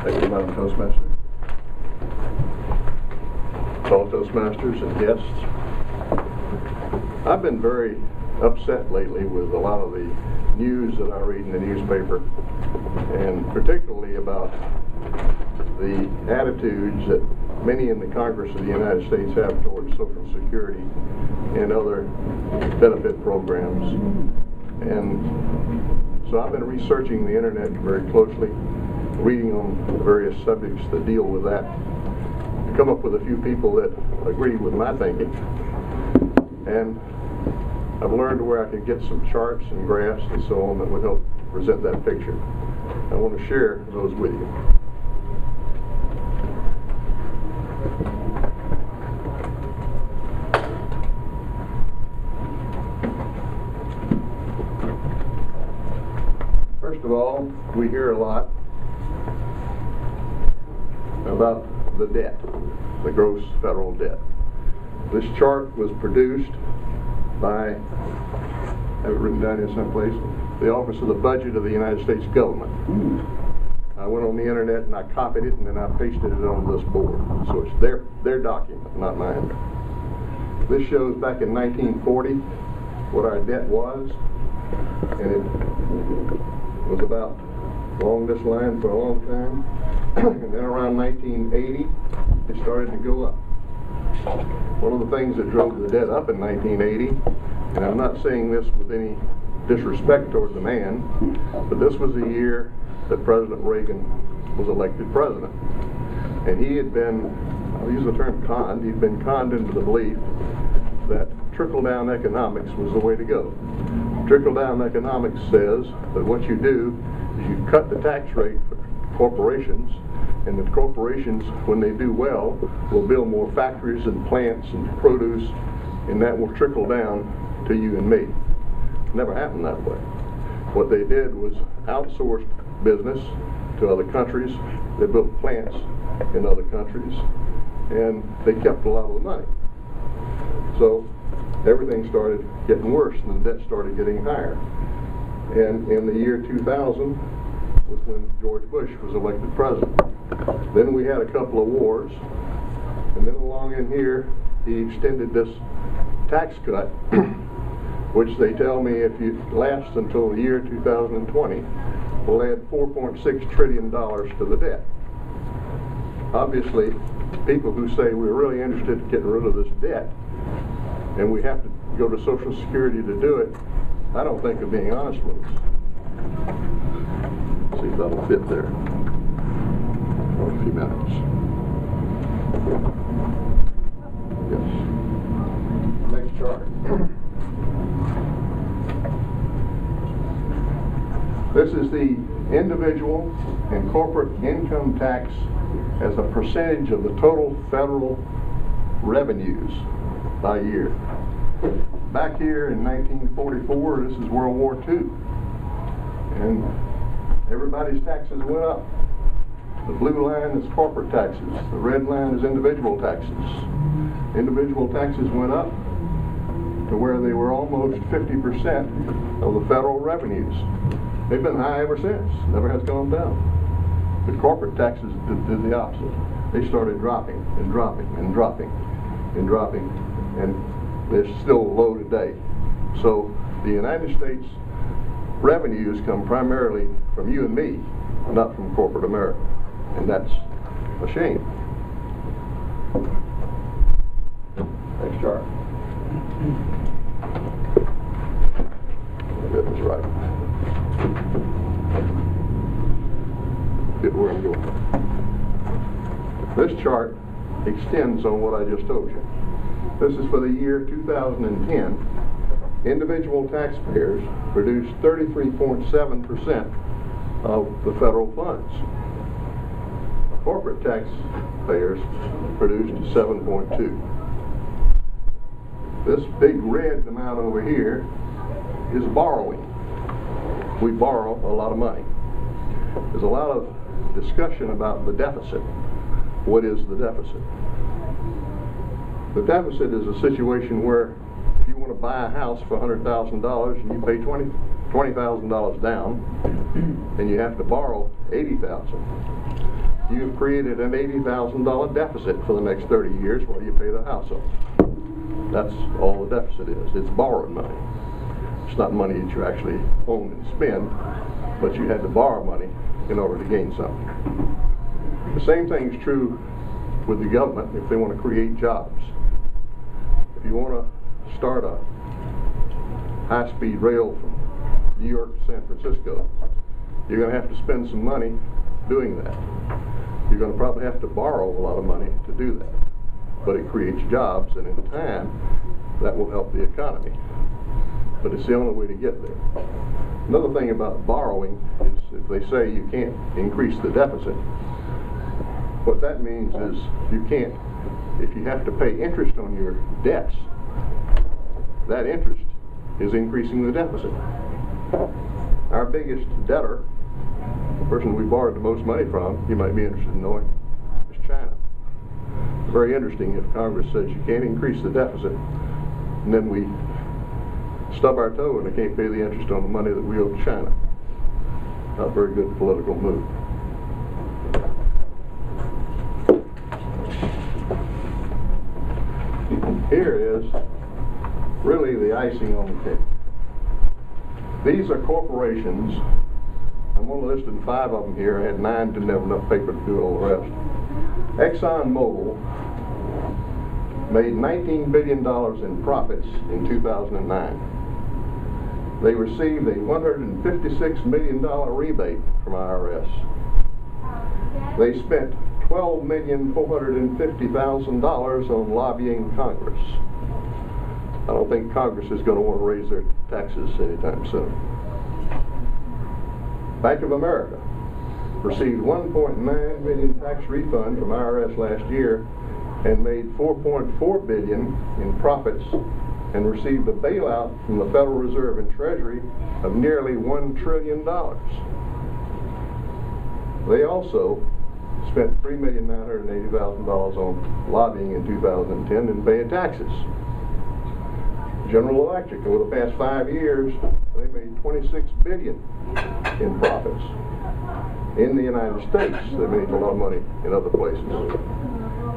Thank you, Madam Toastmaster. Fellow Toastmasters and guests, I've been very upset lately with a lot of the news that I read in the newspaper, and particularly about the attitudes that many in the Congress of the United States have towards Social Security and other benefit programs. And so I've been researching the internet very closely, reading on the various subjects that deal with that, to come up with a few people that agree with my thinking. And I've learned where I can get some charts and graphs and so on that would help present that picture. I want to share those with you. First of all, we hear a lot about the debt, the gross federal debt. This chart was produced by, I have it written down here someplace, the Office of the Budget of the United States Government. I went on the internet and I copied it and then I pasted it on this board. So it's their document, not mine. This shows back in 1940 what our debt was, and it was about along this line for a long time. And then around 1980, it started to go up. One of the things that drove the debt up in 1980, and I'm not saying this with any disrespect toward the man, but this was the year that President Reagan was elected president. And he had been, I'll use the term conned, he'd been conned into the belief that trickle-down economics was the way to go. Trickle-down economics says that what you do is you cut the tax rate for corporations, and the corporations, when they do well, will build more factories and plants and produce, and that will trickle down to you and me. Never happened that way. What they did was outsourced business to other countries. They built plants in other countries, and they kept a lot of the money. So everything started getting worse, and the debt started getting higher. And in the year 2000 was when George Bush was elected president. Then we had a couple of wars, and then along in here he extended this tax cut, which they tell me if you last until the year 2020 will add $4.6 trillion to the debt. Obviously, people who say we're really interested in getting rid of this debt and we have to go to Social Security to do it, I don't think are being honest with us. Let's see if that'll fit there. For a few minutes. Yes. Next chart. This is the individual and corporate income tax as a percentage of the total federal revenues by year. Back here in 1944, this is World War II, and everybody's taxes went up. The blue line is corporate taxes. The red line is individual taxes. Individual taxes went up to where they were almost 50% of the federal revenues. They've been high ever since. Never has gone down. But corporate taxes did the opposite. They started dropping and dropping and dropping and dropping, and they're still low today. So the United States revenues come primarily from you and me, not from corporate America. And that's a shame. Next chart. That was right. Get where I'm going. This chart extends on what I just told you. This is for the year 2010. Individual taxpayers produced 33.7% of the federal funds. Corporate taxpayers produced 7.2. This big red amount over here is borrowing. We borrow a lot of money. There's a lot of discussion about the deficit. What is the deficit? The deficit is a situation where if you want to buy a house for $100,000 and you pay $20,000 $20,000 down, and you have to borrow $80,000. You've created an $80,000 deficit for the next 30 years while you pay the house off. That's all the deficit is. It's borrowed money. It's not money that you actually own and spend, but you had to borrow money in order to gain something. The same thing is true with the government if they want to create jobs. If you want to start a high-speed rail from New York to San Francisco, you're going to have to spend some money doing that. You're going to probably have to borrow a lot of money to do that. But it creates jobs, and in time, that will help the economy. But it's the only way to get there. Another thing about borrowing is if they say you can't increase the deficit, what that means is you can't, if you have to pay interest on your debts, that interest is increasing the deficit. Our biggest debtor, the person we borrowed the most money from, you might be interested in knowing, is China. It's very interesting if Congress says you can't increase the deficit, and then we stub our toe and they can't pay the interest on the money that we owe to China. Not a very good political move. Here is really the icing on the cake. These are corporations. I'm only listing 5 of them here. I had 9, didn't have enough paper to do all the rest. ExxonMobil made $19 billion in profits in 2009. They received a $156 million rebate from IRS. They spent $12,450,000 on lobbying Congress. I don't think Congress is going to want to raise their taxes anytime soon. Bank of America received $1.9 million tax refund from IRS last year and made $4.4 billion in profits and received a bailout from the Federal Reserve and Treasury of nearly $1 trillion. They also spent $3,980,000 on lobbying in 2010 and paying taxes. General Electric, over the past 5 years, they made $26 billion in profits in the United States. They made a lot of money in other places.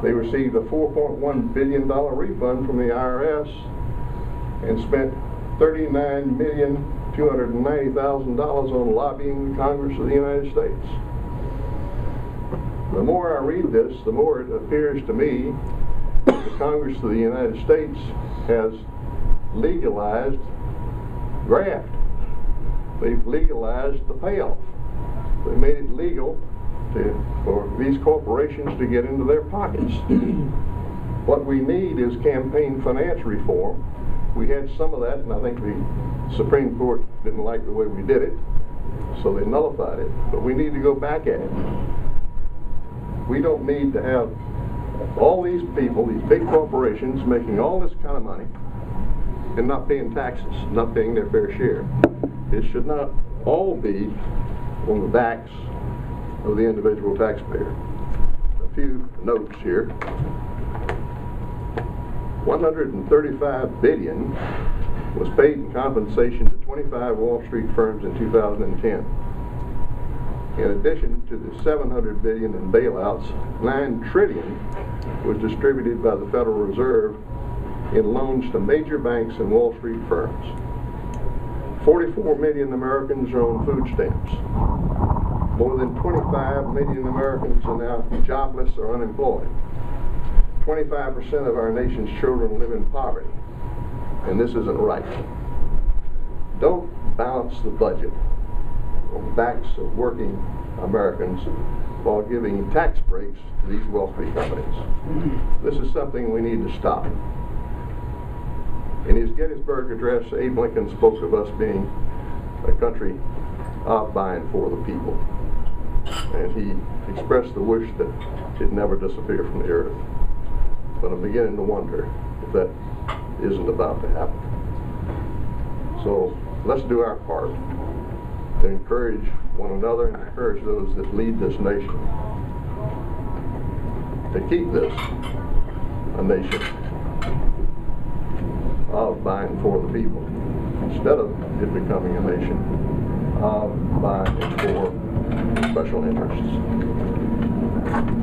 They received a $4.1 billion refund from the IRS and spent $39,290,000 on lobbying the Congress of the United States. The more I read this, the more it appears to me that the Congress of the United States has legalized graft. They've legalized the payoff. They made it legal for these corporations to get into their pockets. What we need is campaign finance reform. We had some of that, and I think the Supreme Court didn't like the way we did it, so they nullified it. But we need to go back at it. We don't need to have all these people, these big corporations, making all this kind of money and not paying taxes, not paying their fair share. It should not all be on the backs of the individual taxpayer. A few notes here. $135 billion was paid in compensation to 25 Wall Street firms in 2010. In addition to the $700 billion in bailouts, $9 trillion was distributed by the Federal Reserve in loans to major banks and Wall Street firms. 44 million Americans are on food stamps. More than 25 million Americans are now jobless or unemployed. 25% of our nation's children live in poverty, and this isn't right. Don't balance the budget on the backs of working Americans while giving tax breaks to these wealthy companies. This is something we need to stop. In his Gettysburg Address, Abe Lincoln spoke of us being a country of by and for the people. And he expressed the wish that it never disappear from the earth. But I'm beginning to wonder if that isn't about to happen. So let's do our part to encourage one another and encourage those that lead this nation to keep this a nation of by and for the people. instead of it becoming a nation by and for special interests.